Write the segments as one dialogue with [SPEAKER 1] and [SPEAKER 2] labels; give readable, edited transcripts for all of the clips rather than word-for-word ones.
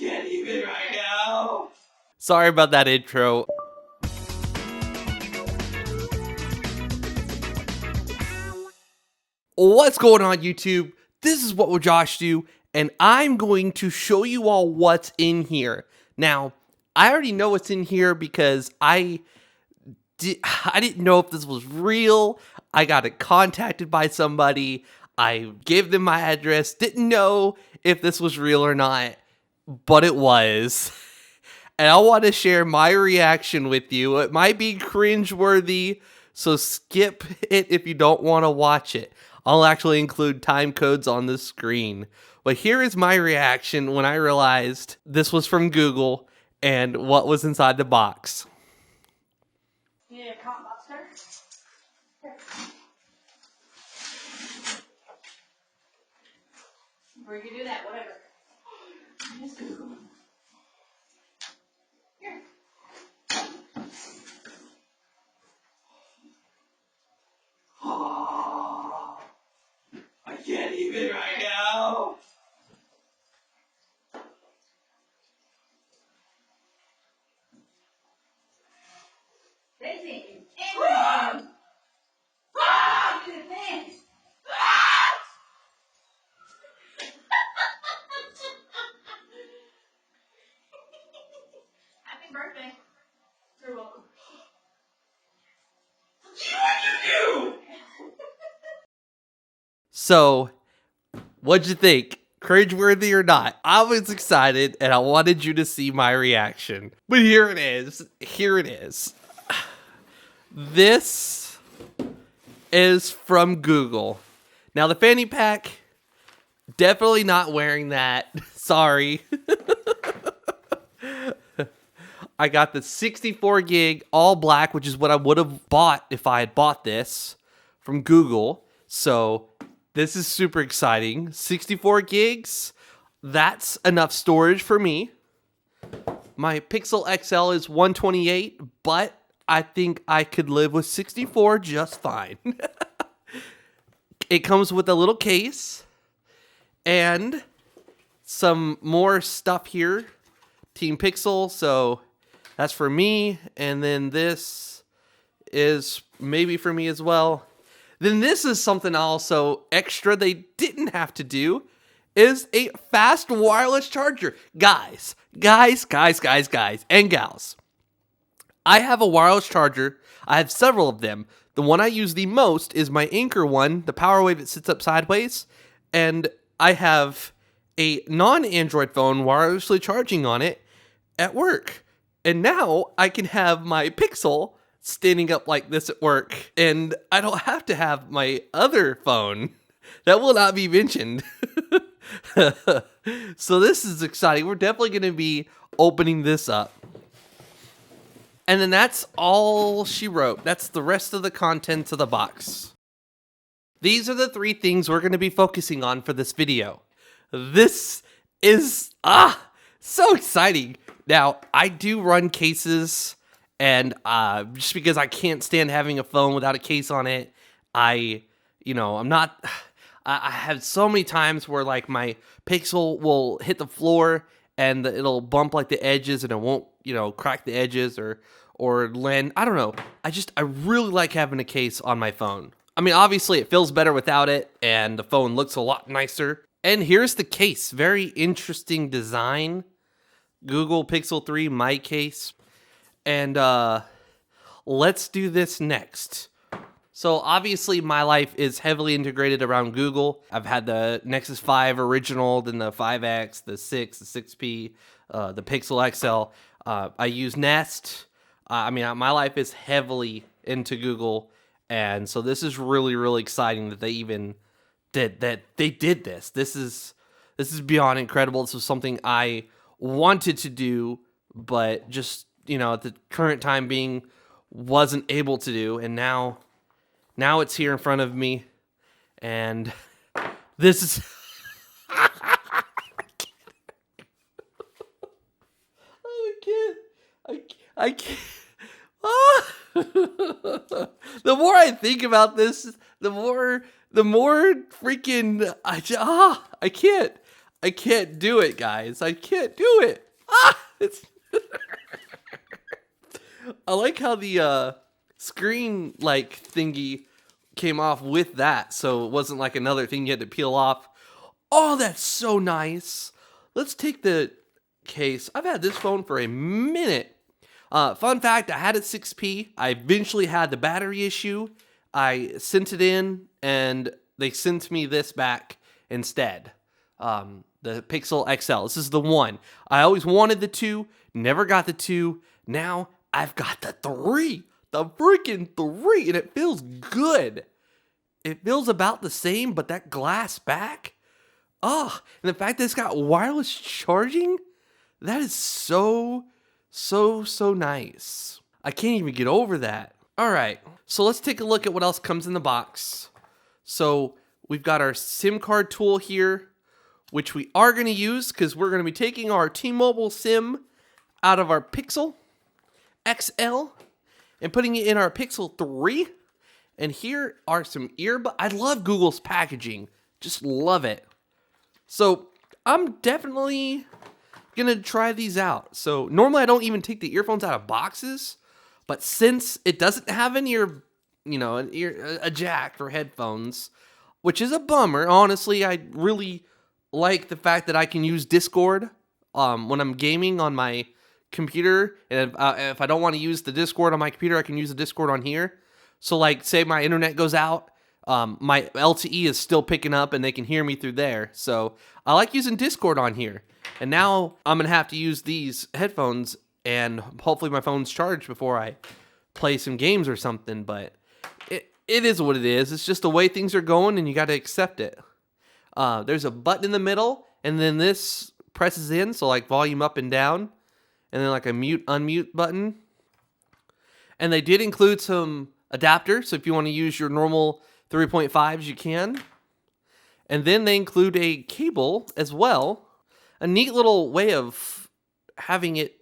[SPEAKER 1] can't even right now.
[SPEAKER 2] Sorry about that intro. What's going on, YouTube? This is What Would Josh Do, and I'm going to show you all what's in here. Now, I already know what's in here because I didn't know if this was real. I got contacted by somebody. I gave them my address. Didn't know if this was real or not, but it was. And I want to share my reaction with you. It might be cringeworthy, so skip it if you don't want to watch it. I'll actually include time codes on the screen. But here is my reaction when I realized this was from Google and what was inside the box.
[SPEAKER 3] You need a cotton buster? Here. Or you can do that, whatever. Just Google. Here.
[SPEAKER 1] Oh, I can't even right now.
[SPEAKER 3] Daisy, Abraham. Ah! Do the thing. Happy birthday. You're welcome.
[SPEAKER 2] So, what'd you think? Cringeworthy or not? I was excited and I wanted you to see my reaction. But here it is. Here it is. This is from Google. Now, the fanny pack, definitely not wearing that. Sorry. I got the 64 gig all black, which is what I would have bought if I had bought this from Google. So this is super exciting. 64 gigs, that's enough storage for me. My Pixel XL is 128, but I think I could live with 64 just fine. It comes with a little case and some more stuff here. Team Pixel, so that's for me. And then this is maybe for me as well. Then this is something also extra they didn't have to do, is a fast wireless charger. Guys, and gals. I have a wireless charger. I have several of them. The one I use the most is my Anchor one, the Powerwave that sits up sideways. And I have a non-Android phone wirelessly charging on it at work. And now I can have my Pixel standing up like this at work, and I don't have to have my other phone. That will not be mentioned. So this is exciting. We're definitely going to be opening this up. And then that's all she wrote. That's the rest of the contents of the box. These are the three things we're going to be focusing on for this video. This is, so exciting. Now, I do run cases, and just because I can't stand having a phone without a case on it, I have so many times where like my Pixel will hit the floor and it'll bump like the edges and it won't, crack the edges or land. I don't know. I really like having a case on my phone. I mean, obviously it feels better without it and the phone looks a lot nicer. And here's the case. Very interesting design. Google Pixel 3, my case. And let's do this next. So obviously my life is heavily integrated around Google. I've had the Nexus 5 original, then the 5X, the 6, the 6P, the Pixel XL. I use Nest. My life is heavily into Google. And so this is really, really exciting that they even did this. This is beyond incredible. This was something I wanted to do, but just, at the current time being wasn't able to do. And now it's here in front of me. And this is I can't. The more I think about this, the more freaking I can't. I can't do it, guys. I can't do it. Ah! It's I like how the screen like thingy came off with that, so it wasn't like another thing you had to peel off. Oh, that's so nice. Let's take the case. I've had this phone for a minute. Fun fact, I had it 6P. I eventually had the battery issue. I sent it in, and they sent me this back instead. The Pixel XL. This is the one. I always wanted the 2, never got the 2. Now I've got the 3. The freaking 3, and it feels good. It feels about the same, but that glass back. Oh, and the fact that it's got wireless charging, that is so nice. I can't even get over that. All right, so let's take a look at what else comes in the box. So we've got our SIM card tool here, which we are going to use because we're going to be taking our T-Mobile SIM out of our Pixel XL and putting it in our Pixel 3. And here are some earbuds. I love Google's packaging. Just love it. So I'm definitely gonna try these out. So normally I don't even take the earphones out of boxes, but since it doesn't have a jack for headphones, which is a bummer. Honestly, I really like the fact that I can use Discord when I'm gaming on my computer, and if I don't want to use the Discord on my computer, I can use the Discord on here. So like, say my internet goes out, my LTE is still picking up and they can hear me through there. So I like using Discord on here. And now I'm going to have to use these headphones, and hopefully my phone's charged before I play some games or something. But it is what it is. It's just the way things are going, and you got to accept it. There's a button in the middle, and then this presses in, so like volume up and down, and then like a mute, unmute button. And they did include some adapter, so if you want to use your normal 3.5s, you can. And then they include a cable as well. A neat little way of having it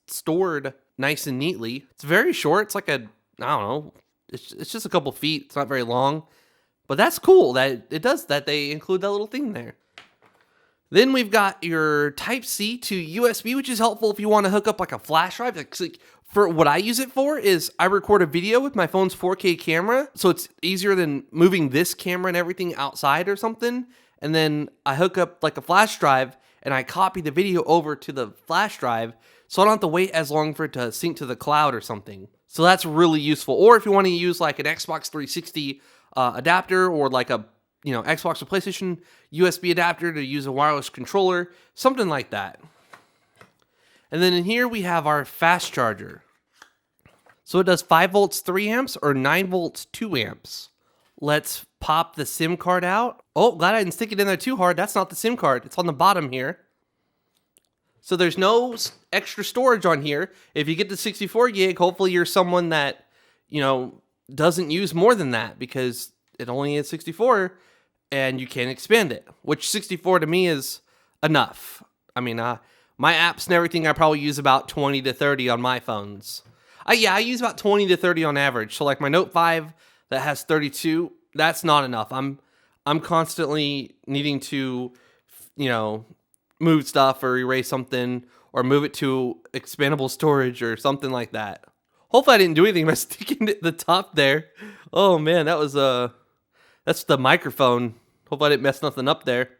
[SPEAKER 2] stored nice and neatly. It's very short. It's like I don't know. It's just a couple feet. It's not very long. But that's cool that it does that. They include that little thing there. Then we've got your Type-C to USB, which is helpful if you want to hook up like a flash drive. Like, for what I use it for is I record a video with my phone's 4K camera, so it's easier than moving this camera and everything outside or something. And then I hook up like a flash drive and I copy the video over to the flash drive, so I don't have to wait as long for it to sync to the cloud or something. So that's really useful. Or if you want to use like an Xbox 360 adapter, or like a Xbox or PlayStation USB adapter to use a wireless controller, something like that. And then in here we have our fast charger. So it does 5 volts 3 amps or 9 volts 2 amps. Let's pop the SIM card out. Oh, glad I didn't stick it in there too hard. That's not the SIM card. It's on the bottom here. So there's no extra storage on here. If you get the 64 gig, hopefully you're someone that, doesn't use more than that, because it only is 64 and you can't expand it, which 64 to me is enough. I mean, my apps and everything, I probably use about 20 to 30 on my phones. I use about 20 to 30 on average. So like my Note 5 that has 32, that's not enough. I'm constantly needing to, move stuff or erase something or move it to expandable storage or something like that. Hopefully I didn't do anything by sticking it at the top there. Oh man, that was that's the microphone. Hopefully I didn't mess nothing up there.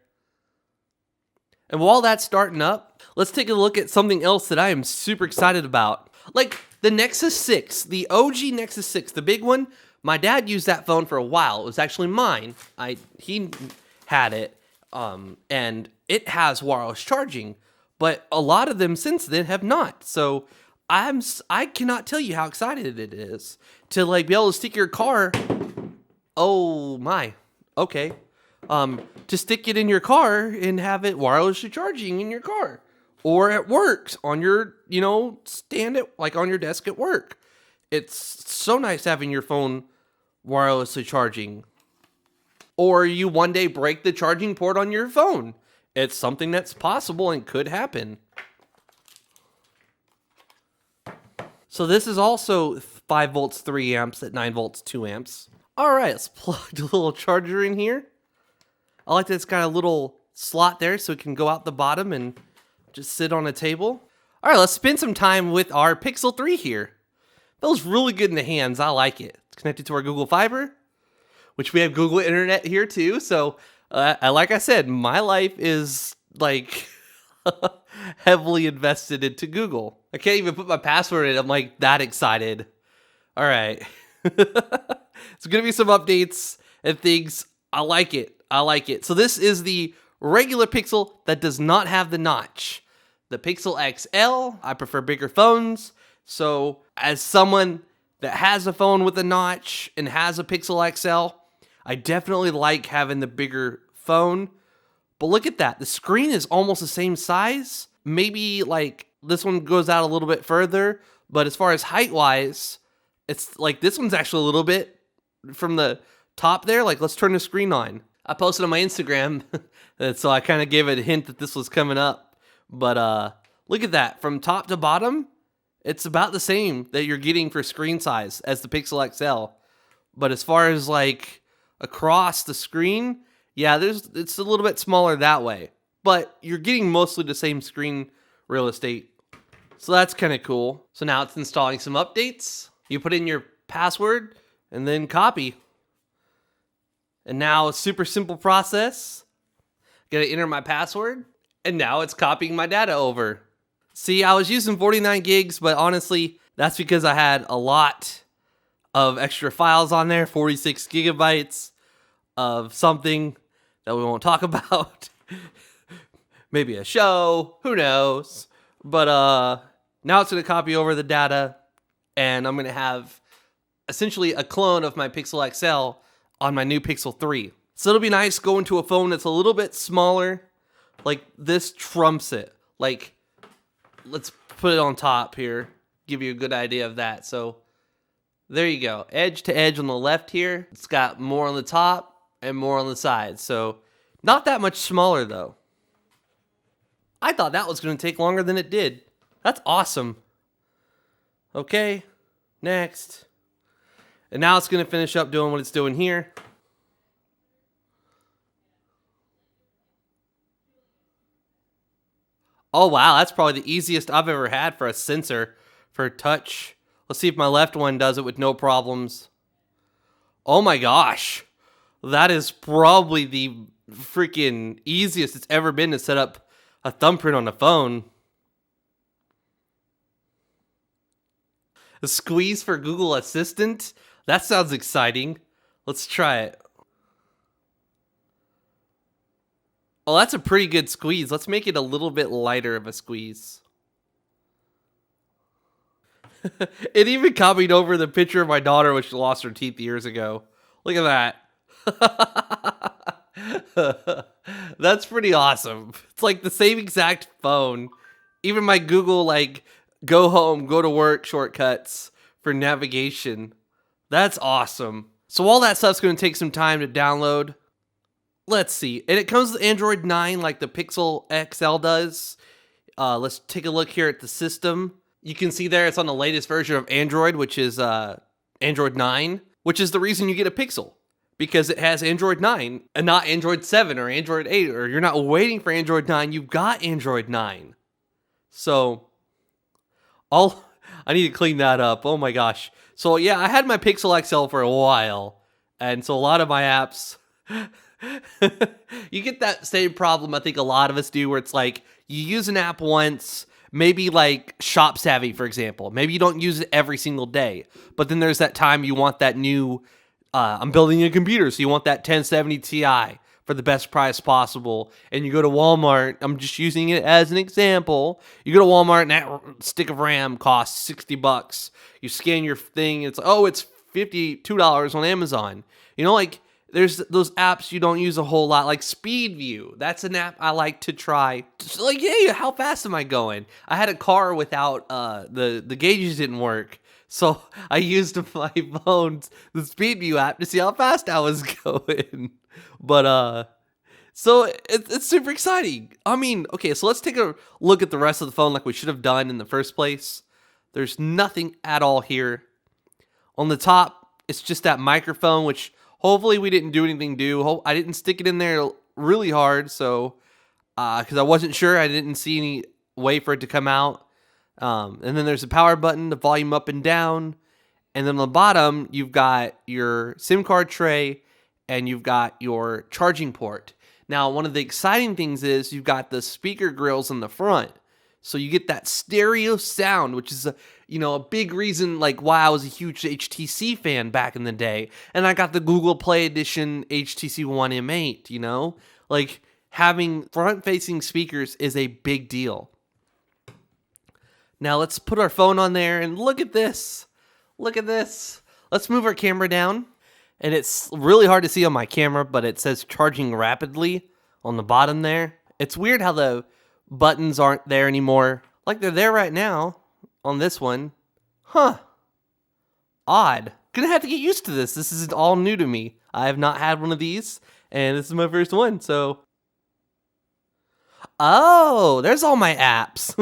[SPEAKER 2] And while that's starting up, let's take a look at something else that I am super excited about. Like the Nexus 6, the OG Nexus 6, the big one. My dad used that phone for a while. It was actually mine. He had it, and it has wireless charging, but a lot of them since then have not. So I cannot tell you how excited it is to like be able to stick your car. Oh my, okay. To stick it in your car and have it wirelessly charging in your car, or at work on your, stand it like on your desk at work. It's so nice having your phone wirelessly charging. Or you one day break the charging port on your phone. It's something that's possible and could happen. So this is also 5 volts 3 amps at 9 volts 2 amps. All right, let's plug the little charger in here. I like that it's got a little slot there so it can go out the bottom and just sit on a table. All right, let's spend some time with our Pixel 3 here. Feels really good in the hands. I like it. It's connected to our Google Fiber, which we have Google Internet here too. So, like I said, my life is like heavily invested into Google. I can't even put my password in. I'm like that excited. All right. It's going to be some updates and things. I like it. I like it. So this is the regular Pixel that does not have the notch. The Pixel XL, I prefer bigger phones. So as someone that has a phone with a notch and has a Pixel XL, I definitely like having the bigger phone. But look at that. The screen is almost the same size. Maybe like this one goes out a little bit further. But as far as height-wise, it's like this one's actually a little bit from the top there. Like, let's turn the screen on. I posted on my Instagram, so I kind of gave it a hint that this was coming up. But look at that. From top to bottom, it's about the same that you're getting for screen size as the Pixel XL. But as far as like across the screen, yeah, it's a little bit smaller that way. But you're getting mostly the same screen real estate. So that's kind of cool. So now it's installing some updates. You put in your password and then copy. And now it's a super simple process. Gotta enter my password. And now it's copying my data over. See, I was using 49 gigs, but honestly, that's because I had a lot of extra files on there, 46 gigabytes of something that we won't talk about. Maybe a show, who knows? But now it's gonna copy over the data, and I'm gonna have essentially a clone of my Pixel XL on my new Pixel 3. So it'll be nice going to a phone that's a little bit smaller. Like, this trumps it. Like, let's put it on top here. Give you a good idea of that. So, there you go. Edge to edge on the left here. It's got more on the top and more on the side. So, not that much smaller, though. I thought that was going to take longer than it did. That's awesome. Okay, next. And now it's going to finish up doing what it's doing here. Oh, wow, that's probably the easiest I've ever had for a sensor for touch. Let's see if my left one does it with no problems. Oh my gosh. That is probably the freaking easiest it's ever been to set up a thumbprint on a phone. A squeeze for Google Assistant? That sounds exciting. Let's try it. Oh, that's a pretty good squeeze. Let's make it a little bit lighter of a squeeze. It even copied over the picture of my daughter when she lost her teeth years ago. Look at that. That's pretty awesome. It's like the same exact phone. Even my Google, like, go home, go to work shortcuts for navigation. That's awesome. So all that stuff's going to take some time to download. Let's see. And it comes with Android 9 like the Pixel XL does. Let's take a look here at the system. You can see there it's on the latest version of Android, which is Android 9, which is the reason you get a Pixel. Because it has Android 9 and not Android 7 or Android 8, or you're not waiting for Android 9, you've got Android 9. So, I need to clean that up. Oh my gosh. So yeah, I had my Pixel XL for a while, and so a lot of my apps, you get that same problem I think a lot of us do, where it's like, you use an app once, maybe like Shop Savvy, for example. Maybe you don't use it every single day, but then there's that time you want that new, I'm building a computer, so you want that 1070 Ti for the best price possible, and you go to Walmart. I'm just using it as an example. You go to Walmart and that stick of RAM costs $60. You scan your thing, it's like, oh, it's $52 on Amazon. You know, like, there's those apps you don't use a whole lot, like SpeedView. That's an app I like to try. Just like, hey, how fast am I going? I had a car without, the gauges didn't work. So I used my phone's, the SpeedView app, to see how fast I was going. But, so it's super exciting. I mean, okay, so let's take a look at the rest of the phone like we should have done in the first place. There's nothing at all here. On the top, it's just that microphone, which hopefully we didn't do anything new. I didn't stick it in there really hard, so because I wasn't sure. I didn't see any way for it to come out. And then there's a power button, the volume up and down. And then on the bottom, you've got your SIM card tray and you've got your charging port. Now, one of the exciting things is you've got the speaker grills in the front. So you get that stereo sound, which is a big reason like why I was a huge HTC fan back in the day. And I got the Google Play Edition HTC One M8, Like having front-facing speakers is a big deal. Now let's put our phone on there and look at this. Look at this. Let's move our camera down. And it's really hard to see on my camera, but it says charging rapidly on the bottom there. It's weird how the buttons aren't there anymore. Like they're there right now on this one. Huh. Odd. Gonna have to get used to this. This is all new to me. I have not had one of these, and this is my first one, so. Oh, there's all my apps.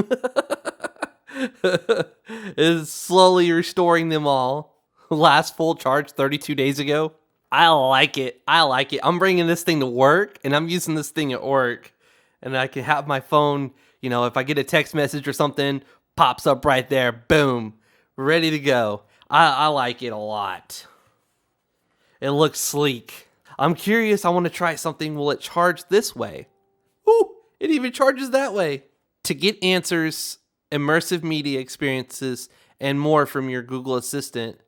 [SPEAKER 2] It's slowly restoring them all. Last full charge 32 days ago. I like it. I'm bringing this thing to work, and I'm using this thing at work. And I can have my phone, if I get a text message or something, pops up right there. Boom. Ready to go. I like it a lot. It looks sleek. I'm curious. I want to try something. Will it charge this way? Ooh, it even charges that way. To get answers, immersive media experiences, and more from your Google Assistant,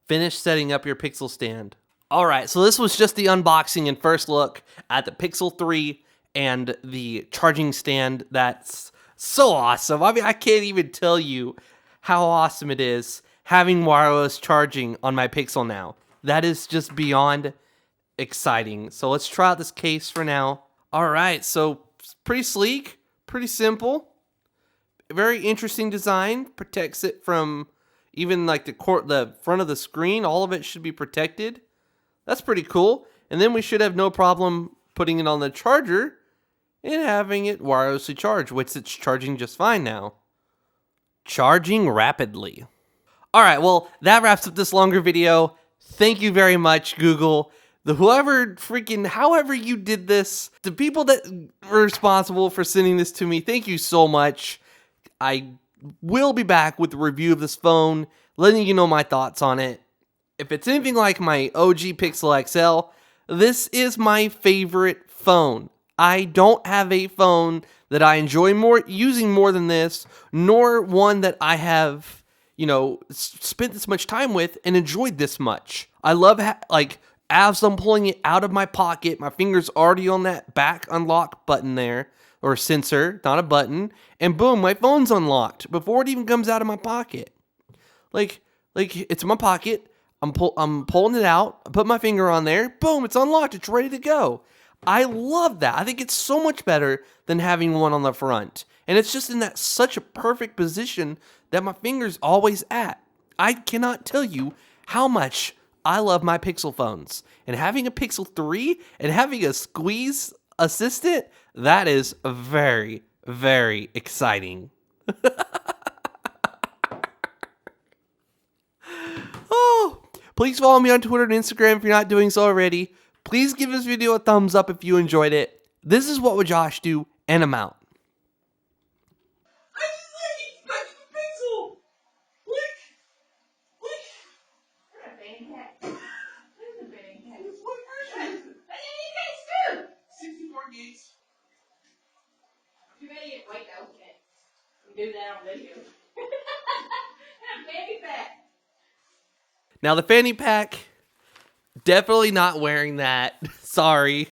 [SPEAKER 2] finish setting up your Pixel stand. All right, so this was just the unboxing and first look at the Pixel 3 and the charging stand. That's so awesome. I mean, I can't even tell you how awesome it is having wireless charging on my Pixel now. That is just beyond exciting. So let's try out this case for now. All right, so pretty sleek, pretty simple. Very interesting design. Protects it from even like the front of the screen. All of it should be protected. That's pretty cool. And then we should have no problem putting it on the charger and having it wirelessly charge, which it's charging just fine now. Charging rapidly. All right, well, that wraps up this longer video. Thank you very much, Google. However you did this, the people that were responsible for sending this to me, thank you so much. I will be back with a review of this phone, letting you know my thoughts on it. If it's anything like my OG Pixel XL, this is my favorite phone. I don't have a phone that I enjoy using more than this, nor one that I have, spent this much time with and enjoyed this much. I love as I'm pulling it out of my pocket, my finger's already on that back unlock button there, or sensor, not a button, and boom, my phone's unlocked before it even comes out of my pocket. Like it's in my pocket. I'm pulling it out. I put my finger on there. Boom, it's unlocked. It's ready to go. I love that. I think it's so much better than having one on the front. And it's just in such a perfect position that my finger's always at. I cannot tell you how much I love my Pixel phones. And having a Pixel 3 and having a squeeze assistant, that is very, very exciting. Oh, please follow me on Twitter and Instagram if you're not doing so already. Please give this video a thumbs up if you enjoyed it. This is What Would Josh Do, and I'm out.
[SPEAKER 1] I just like it. Back to the Pixel. Click. Click.
[SPEAKER 3] What a bang cat. Where's the bang cat?
[SPEAKER 1] It's what version?
[SPEAKER 3] Hey, you guys too.
[SPEAKER 1] 64 gigs.
[SPEAKER 3] Too bad you didn't wait though. You do that on video. And a baby pack.
[SPEAKER 2] Now the fanny pack, definitely not wearing that. Sorry.